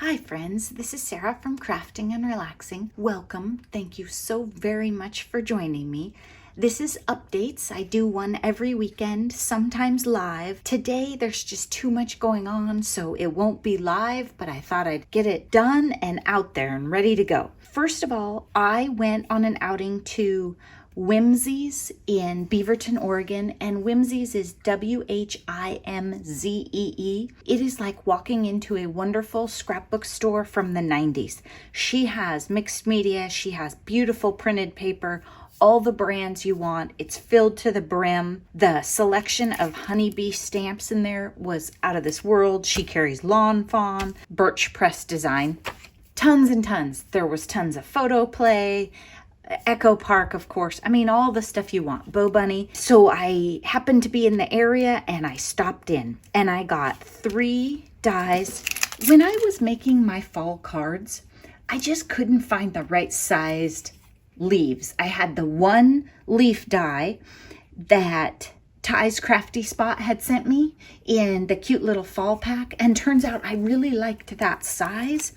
Hi friends, this is Sarah from Crafting and Relaxing. Welcome. Thank you so very much for joining me. This is updates. I do one every weekend, sometimes live. Today there's just too much going on, so it won't be live, but I thought I'd get it done and out there and ready to go. First of all, I went on an outing to Whimzee's in Beaverton, Oregon, and Whimzee's is Whimzee. It is like walking into a wonderful scrapbook store from the 90s. She has mixed media, she has beautiful printed paper, all the brands you want. It's filled to the brim. The selection of honeybee stamps in there was out of this world. She carries lawn fawn, birch press design. Tons and tons. There was tons of photo play, Echo Park, of course. I mean, all the stuff you want. Bow Bunny. So I happened to be in the area and I stopped in and I got 3 dies. When I was making my fall cards, I just couldn't find the right sized leaves. I had the one leaf die that Ty's Crafty Spot had sent me in the cute little fall pack, and turns out I really liked that size.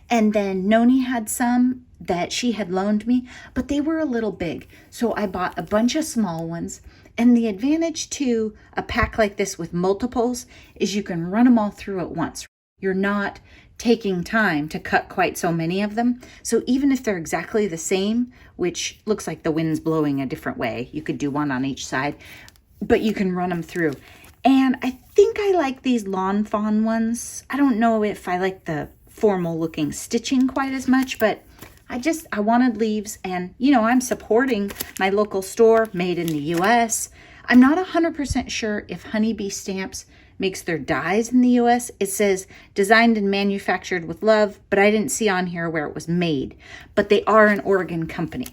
And then Noni had some that she had loaned me, but they were a little big. So I bought a bunch of small ones. And the advantage to a pack like this with multiples is you can run them all through at once. You're not taking time to cut quite so many of them. So even if they're exactly the same, which looks like the wind's blowing a different way, you could do one on each side, but you can run them through. And I think I like these lawn fawn ones. I don't know if I like the formal looking stitching quite as much, but I wanted leaves, and I'm supporting my local store made in the US. I'm not 100% sure if Honeybee Stamps makes their dies in the US. It says designed and manufactured with love, but I didn't see on here where it was made, but they are an Oregon company.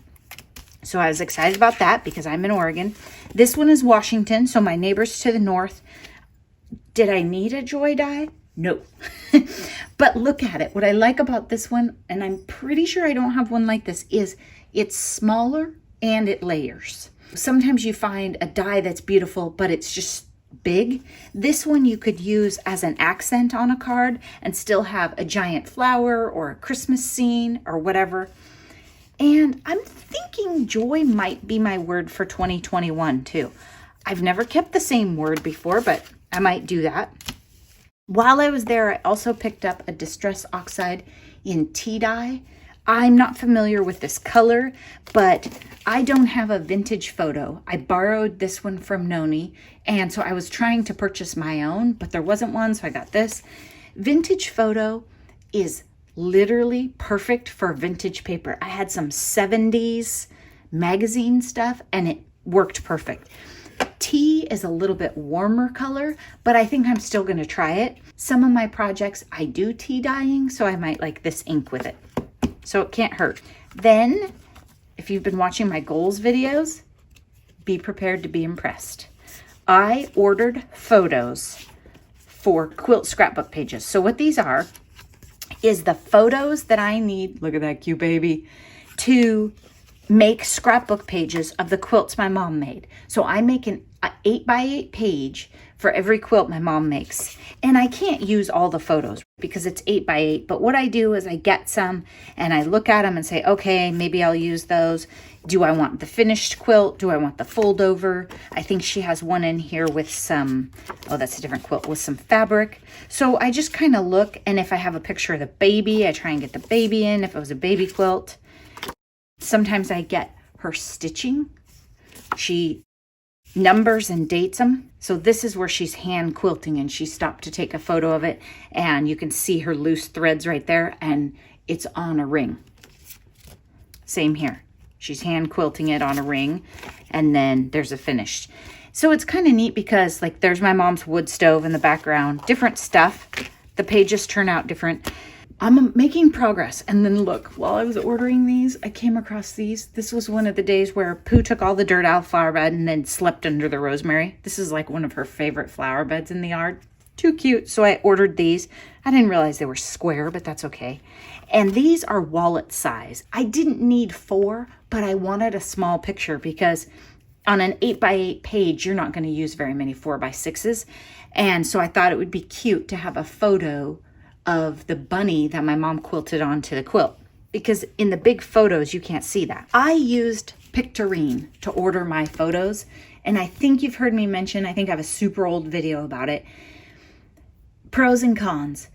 So I was excited about that because I'm in Oregon. This one is Washington, so my neighbors to the north. Did I need a joy die? No. But look at it. What I like about this one, and I'm pretty sure I don't have one like this, is it's smaller and it layers. Sometimes you find a die that's beautiful, but it's just big. This one you could use as an accent on a card and still have a giant flower or a Christmas scene or whatever. And I'm thinking joy might be my word for 2021 too. I've never kept the same word before, but I might do that. While I was there, I also picked up a Distress Oxide in tea dye. I'm not familiar with this color, but I don't have a vintage photo. I borrowed this one from Noni, and so I was trying to purchase my own, but there wasn't one, so I got this. Vintage photo is literally perfect for vintage paper. I had some 70s magazine stuff, and it worked perfect. Tea is a little bit warmer color, but I think I'm still going to try it. Some of my projects I do tea dyeing, so I might like this ink with it. So it can't hurt. Then, if you've been watching my goals videos, be prepared to be impressed. I ordered photos for quilt scrapbook pages. So what these are is the photos that I need, look at that cute baby, to make scrapbook pages of the quilts my mom made. So I make an 8x8 page for every quilt my mom makes. And I can't use all the photos because it's 8x8. But what I do is I get some and I look at them and say, okay, maybe I'll use those. Do I want the finished quilt? Do I want the fold over? I think she has one in here with some, oh, that's a different quilt, with some fabric. So I just kind of look, and if I have a picture of the baby, I try and get the baby in if it was a baby quilt. Sometimes I get her stitching. She numbers and dates them. So this is where she's hand quilting, and she stopped to take a photo of it, and you can see her loose threads right there, and it's on a ring. Same here. She's hand quilting it on a ring, and then there's a finished. So it's kind of neat because like there's my mom's wood stove in the background, different stuff. The pages turn out different. I'm making progress. And then look, while I was ordering these, I came across these. This was one of the days where Pooh took all the dirt out of the flower bed and then slept under the rosemary. This is like one of her favorite flower beds in the yard. Too cute. So I ordered these. I didn't realize they were square, but that's okay. And these are wallet size. I didn't need 4, but I wanted a small picture because on an 8x8 page, you're not going to use very many 4x6s. And so I thought it would be cute to have a photo of the bunny that my mom quilted onto the quilt, because in the big photos, you can't see that. I used Pictorine to order my photos, and I think you've heard me mention, I think I have a super old video about it. Pros and cons.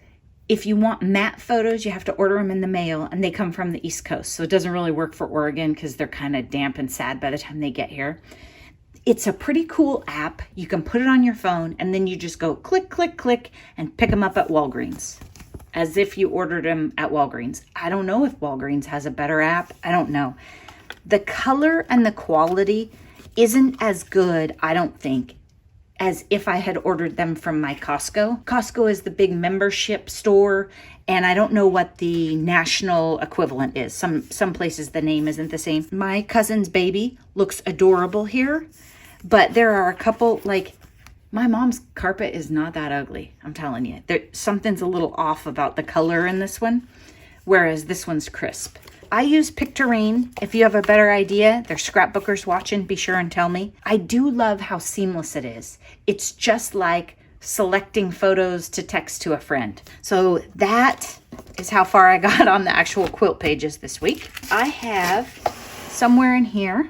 If you want matte photos, you have to order them in the mail, and they come from the East Coast. So it doesn't really work for Oregon because they're kind of damp and sad by the time they get here. It's a pretty cool app. You can put it on your phone, and then you just go click, click, click, and pick them up at Walgreens, as if you ordered them at Walgreens. I don't know if Walgreens has a better app. I don't know. The color and the quality isn't as good, I don't think, as if I had ordered them from my Costco. Costco is the big membership store, and I don't know what the national equivalent is. Some places the name isn't the same. My cousin's baby looks adorable here, but there are a couple, like, my mom's carpet is not that ugly, I'm telling you. Something's a little off about the color in this one, whereas this one's crisp. I use Pictorine. If you have a better idea, there's scrapbookers watching, be sure and tell me. I do love how seamless it is. It's just like selecting photos to text to a friend. So that is how far I got on the actual quilt pages this week. I have somewhere in here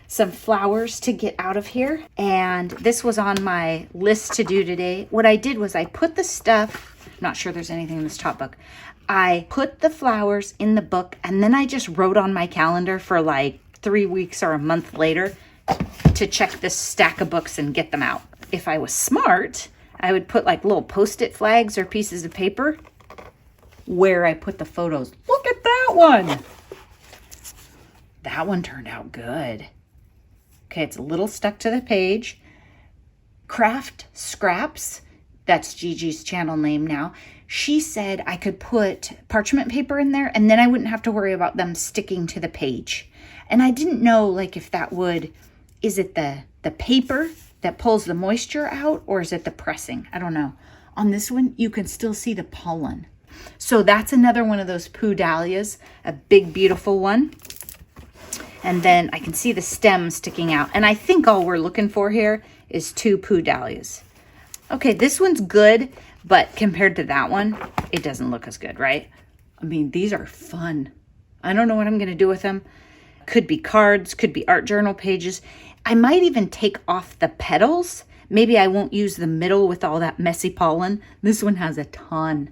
some flowers to get out of here, and this was on my list to do today. What I did was I put the stuff, I'm not sure there's anything in this top book, I put the flowers in the book, and then I just wrote on my calendar for like 3 weeks or a month later to check this stack of books and get them out. If I was smart, I would put like little post-it flags or pieces of paper where I put the photos. Look at that one. That one turned out good. Okay, it's a little stuck to the page. Craft Scraps, that's Gigi's channel name now. She said I could put parchment paper in there, and then I wouldn't have to worry about them sticking to the page. And I didn't know, like, if that would, is it the paper that pulls the moisture out, or is it the pressing? I don't know. On this one, you can still see the pollen. So that's another one of those poo dahlias, a big, beautiful one. And then I can see the stem sticking out. And I think all we're looking for here is 2 poo dahlias. Okay, this one's good, but compared to that one, it doesn't look as good, right? I mean, these are fun. I don't know what I'm going to do with them. Could be cards, could be art journal pages. I might even take off the petals. Maybe I won't use the middle with all that messy pollen. This one has a ton.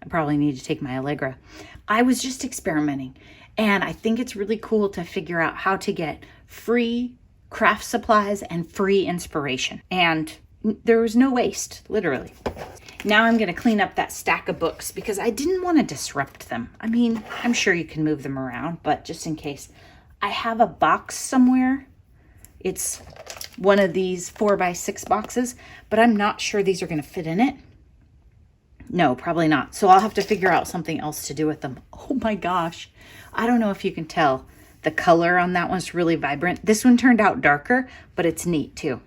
I probably need to take my Allegra. I was just experimenting, and I think it's really cool to figure out how to get free craft supplies and free inspiration. And there was no waste, literally. Now I'm going to clean up that stack of books because I didn't want to disrupt them. I mean, I'm sure you can move them around, but just in case. I have a box somewhere. It's one of these 4x6 boxes, but I'm not sure these are going to fit in it. No, probably not. So I'll have to figure out something else to do with them. Oh my gosh. I don't know if you can tell. The color on that one's really vibrant. This one turned out darker, but it's neat too.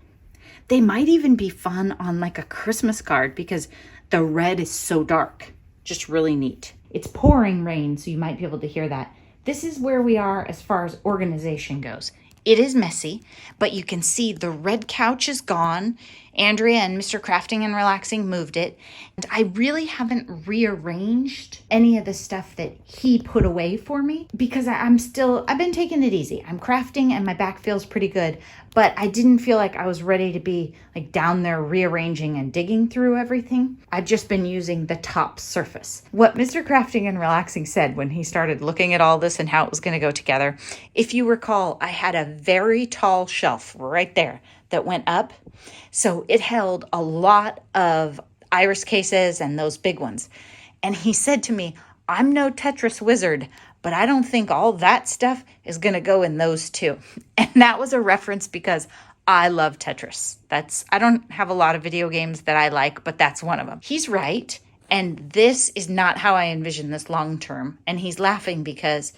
They might even be fun on like a Christmas card because the red is so dark. Just really neat. It's pouring rain, so you might be able to hear that. This is where we are as far as organization goes. It is messy, but you can see the red couch is gone. Andrea and Mr. Crafting and Relaxing moved it. And I really haven't rearranged any of the stuff that he put away for me because I've been taking it easy. I'm crafting and my back feels pretty good, but I didn't feel like I was ready to be like down there rearranging and digging through everything. I've just been using the top surface. What Mr. Crafting and Relaxing said when he started looking at all this and how it was going to go together, if you recall, I had a very tall shelf right there that went up. So it held a lot of iris cases and those big ones. And he said to me, I'm no Tetris wizard, but I don't think all that stuff is going to go in those too. And that was a reference because I love Tetris. I don't have a lot of video games that I like, but that's one of them. He's right. And this is not how I envision this long term. And he's laughing because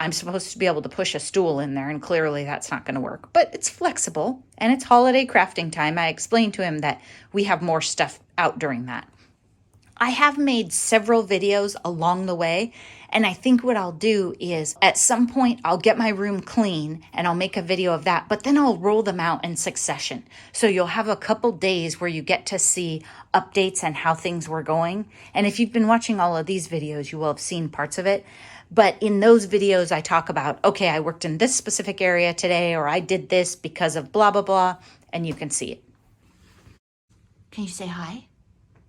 I'm supposed to be able to push a stool in there, and clearly that's not going to work. But it's flexible, and it's holiday crafting time. I explained to him that we have more stuff out during that. I have made several videos along the way, and I think what I'll do is at some point I'll get my room clean and I'll make a video of that, but then I'll roll them out in succession. So you'll have a couple days where you get to see updates and how things were going. And if you've been watching all of these videos, you will have seen parts of it. But in those videos, I talk about, okay, I worked in this specific area today, or I did this because of blah, blah, blah, and you can see it. Can you say hi?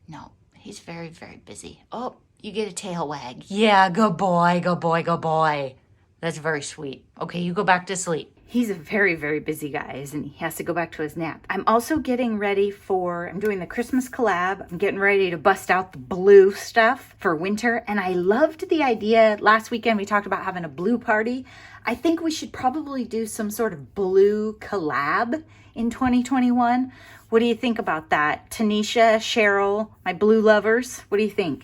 No. He's very, very busy. Oh, you get a tail wag. Yeah, good boy, good boy, good boy. That's very sweet. Okay, you go back to sleep. He's a very, very busy guy, isn't he? He has to go back to his nap. I'm also getting ready I'm doing the Christmas collab. I'm getting ready to bust out the blue stuff for winter. And I loved the idea. Last weekend, we talked about having a blue party. I think we should probably do some sort of blue collab in 2021. What do you think about that? Tanisha, Cheryl, my blue lovers, what do you think?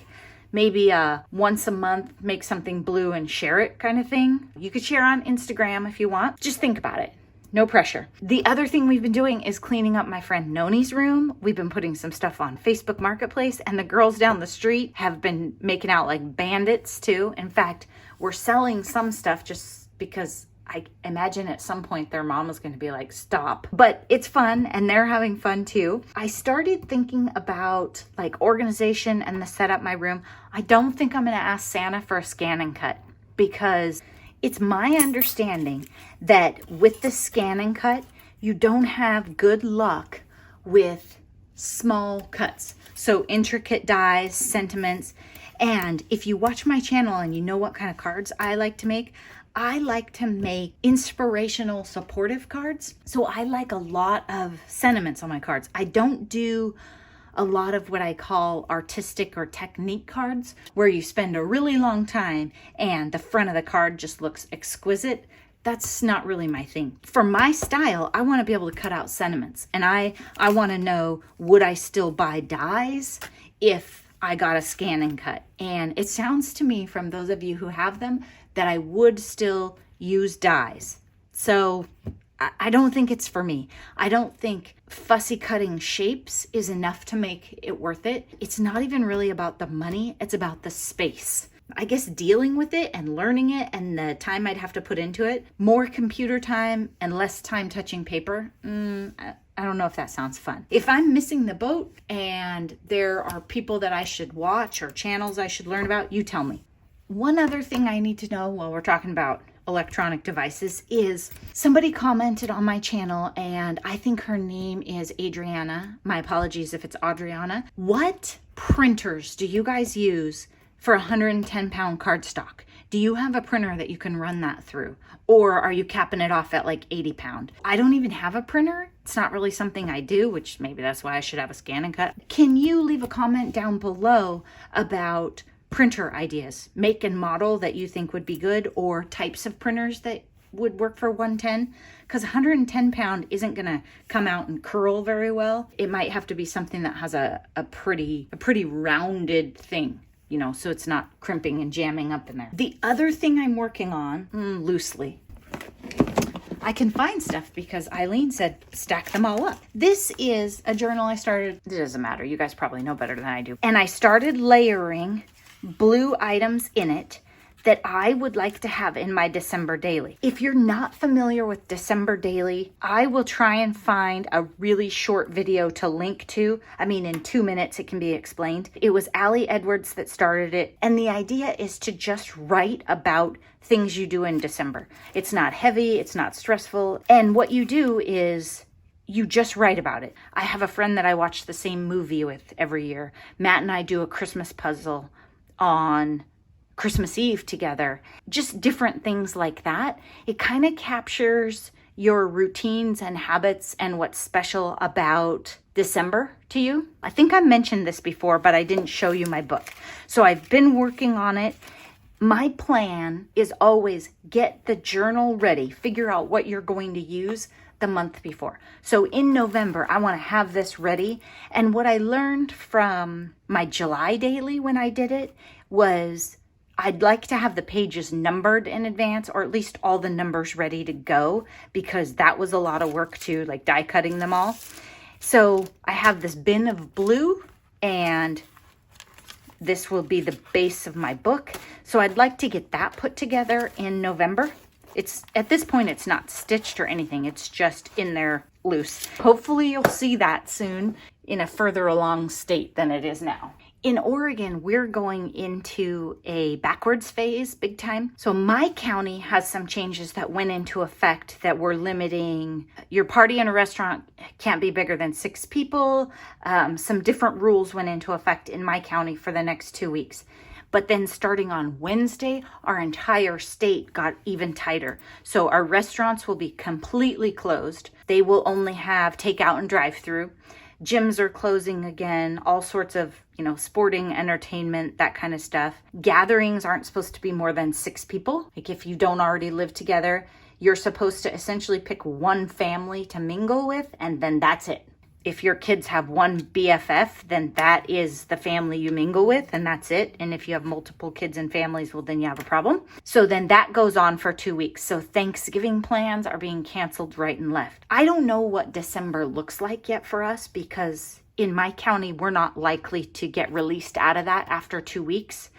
Maybe once a month, make something blue and share it kind of thing. You could share on Instagram if you want. Just think about it. No pressure. The other thing we've been doing is cleaning up my friend Noni's room. We've been putting some stuff on Facebook Marketplace, and the girls down the street have been making out like bandits too. In fact, we're selling some stuff just because I imagine at some point their mom is going to be like, stop. But it's fun and they're having fun too. I started thinking about like organization and the setup my room. I don't think I'm going to ask Santa for a scan and cut because it's my understanding that with the scan and cut, you don't have good luck with small cuts. So intricate dies, sentiments. And if you watch my channel and you know what kind of cards I like to make inspirational, supportive cards. So I like a lot of sentiments on my cards. I don't do a lot of what I call artistic or technique cards, where you spend a really long time and the front of the card just looks exquisite. That's not really my thing. For my style, I want to be able to cut out sentiments. And I want to know, would I still buy dies if I got a scan and cut? And it sounds to me from those of you who have them that I would still use dies. So I don't think it's for me. I don't think fussy cutting shapes is enough to make it worth it. It's not even really about the money. It's about the space. I guess dealing with it and learning it and the time I'd have to put into it, more computer time and less time touching paper. I don't know if that sounds fun. If I'm missing the boat and there are people that I should watch or channels I should learn about, you tell me. One other thing I need to know while we're talking about electronic devices is somebody commented on my channel, and I think her name is Adriana. My apologies if it's Adriana. What printers do you guys use for 110 pound cardstock? Do you have a printer that you can run that through? Or are you capping it off at like 80 pound? I don't even have a printer. It's not really something I do, which maybe that's why I should have a scan and cut. Can you leave a comment down below about printer ideas, make and model that you think would be good, or types of printers that would work for 110? Because 110 pound isn't gonna come out and curl very well. It might have to be something that has a pretty rounded thing, you know, so it's not crimping and jamming up in there. The other thing I'm working on, loosely, I can find stuff because Eileen said stack them all up. This is a journal I started. It doesn't matter. You guys probably know better than I do. And I started layering blue items in it that I would like to have in my December daily. If you're not familiar with December daily, I will try and find a really short video to link to. I mean, in 2 minutes, it can be explained. It was Allie Edwards that started it. And the idea is to just write about things you do in December. It's not heavy, it's not stressful. And what you do is you just write about it. I have a friend that I watch the same movie with every year. Matt and I do a Christmas puzzle on Christmas Eve together. Just different things like that. It kind of captures your routines and habits and what's special about December to you. I think I mentioned this before, but I didn't show you my book. So I've been working on it. My plan is always get the journal ready, figure out what you're going to use the month before. So in November, I want to have this ready. And what I learned from my July daily when I did it was I'd like to have the pages numbered in advance, or at least all the numbers ready to go, because that was a lot of work too, like die cutting them all. So I have this bin of blue, and This will be the base of my book. So I'd like to get that put together in November. It's at this point, it's not stitched or anything. It's just in there loose. Hopefully you'll see that soon in a further along state than it is now. In Oregon, we're going into a backwards phase big time. So my county has some changes that went into effect that were limiting your party in a restaurant can't be bigger than 6 people. Some different rules went into effect in my county for the next 2 weeks. But then starting on Wednesday, our entire state got even tighter. So our restaurants will be completely closed. They will only have takeout and drive-through. Gyms are closing again, all sorts of, sporting, entertainment, that kind of stuff. Gatherings aren't supposed to be more than 6 people. Like if you don't already live together, you're supposed to essentially pick one family to mingle with, and then that's it. If your kids have one BFF, then that is the family you mingle with, and that's it. And if you have multiple kids and families, well, then you have a problem. So then that goes on for 2 weeks. So Thanksgiving plans are being canceled right and left. I don't know what December looks like yet for us because in my county, we're not likely to get released out of that after 2 weeks.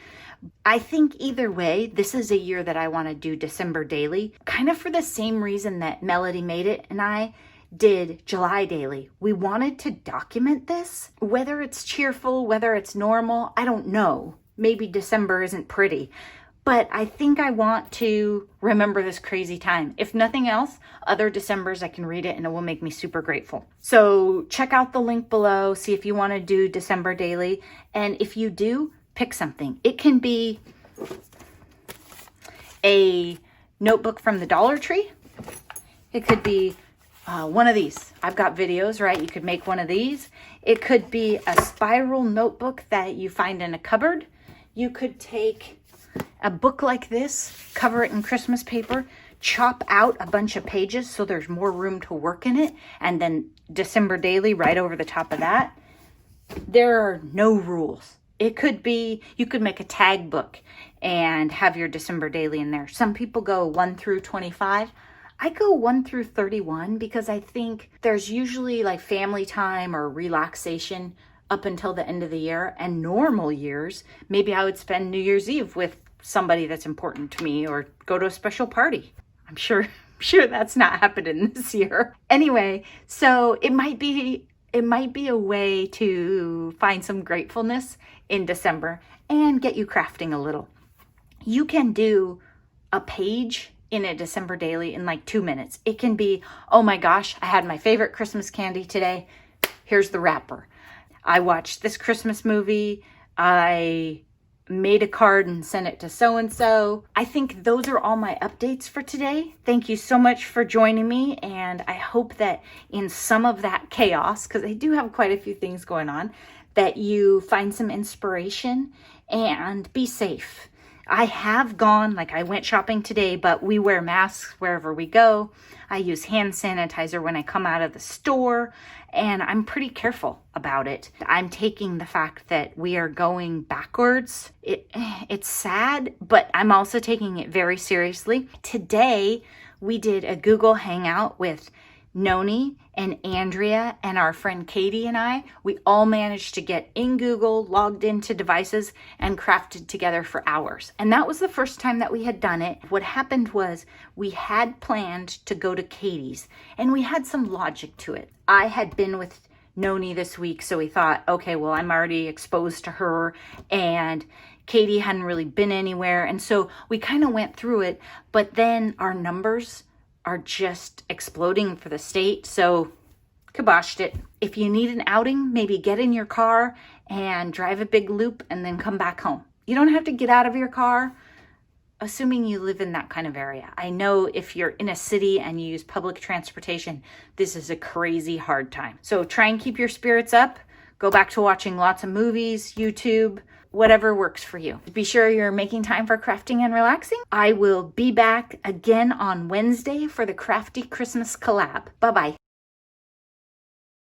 I think either way, this is a year that I want to do December daily, kind of for the same reason that Melody Made It and I did July daily. We wanted to document this. Whether it's cheerful, whether it's normal, I don't know. Maybe December isn't pretty. But I think I want to remember this crazy time. If nothing else, other Decembers I can read it and it will make me super grateful. So check out the link below, see if you want to do December daily. And if you do, pick something. It can be a notebook from the Dollar Tree. It could be one of these. I've got videos, right? You could make one of these. It could be a spiral notebook that you find in a cupboard. You could take a book like this, cover it in Christmas paper, chop out a bunch of pages so there's more room to work in it, and then December daily right over the top of that. There are no rules. It could be, you could make a tag book and have your December daily in there. Some people go 1 through 25. I go 1 through 31 because I think there's usually like family time or relaxation up until the end of the year. And normal years, maybe I would spend New Year's Eve with somebody that's important to me or go to a special party. I'm sure that's not happening this year. Anyway, so it might be a way to find some gratefulness in December and get you crafting a little. You can do a page in a December daily in like 2 minutes. It can be, oh my gosh, I had my favorite Christmas candy today. Here's the wrapper. I watched this Christmas movie. I made a card and sent it to so-and-so. I think those are all my updates for today. Thank you so much for joining me. And I hope that in some of that chaos, because I do have quite a few things going on, that you find some inspiration and be safe. I have gone, I went shopping today, but we wear masks wherever we go. I use hand sanitizer when I come out of the store, and I'm pretty careful about it. I'm taking the fact that we are going backwards. It's sad, but I'm also taking it very seriously. Today, we did a Google Hangout with Noni and Andrea and our friend Katie and I. We all managed to get in Google, logged into devices, and crafted together for hours. And that was the first time that we had done it. What happened was we had planned to go to Katie's, and we had some logic to it. I had been with Noni this week, so we thought, okay, well, I'm already exposed to her, and Katie hadn't really been anywhere. And so we kind of went through it, but then our numbers are just exploding for the state, so kiboshed it. If you need an outing, maybe get in your car and drive a big loop and then come back home. You don't have to get out of your car, assuming you live in that kind of area. I know if you're in a city and you use public transportation, this is a crazy hard time. So try and keep your spirits up. Go back to watching lots of movies, YouTube, whatever works for you. Be sure you're making time for crafting and relaxing. I will be back again on Wednesday for the Crafty Christmas Collab. Bye-bye.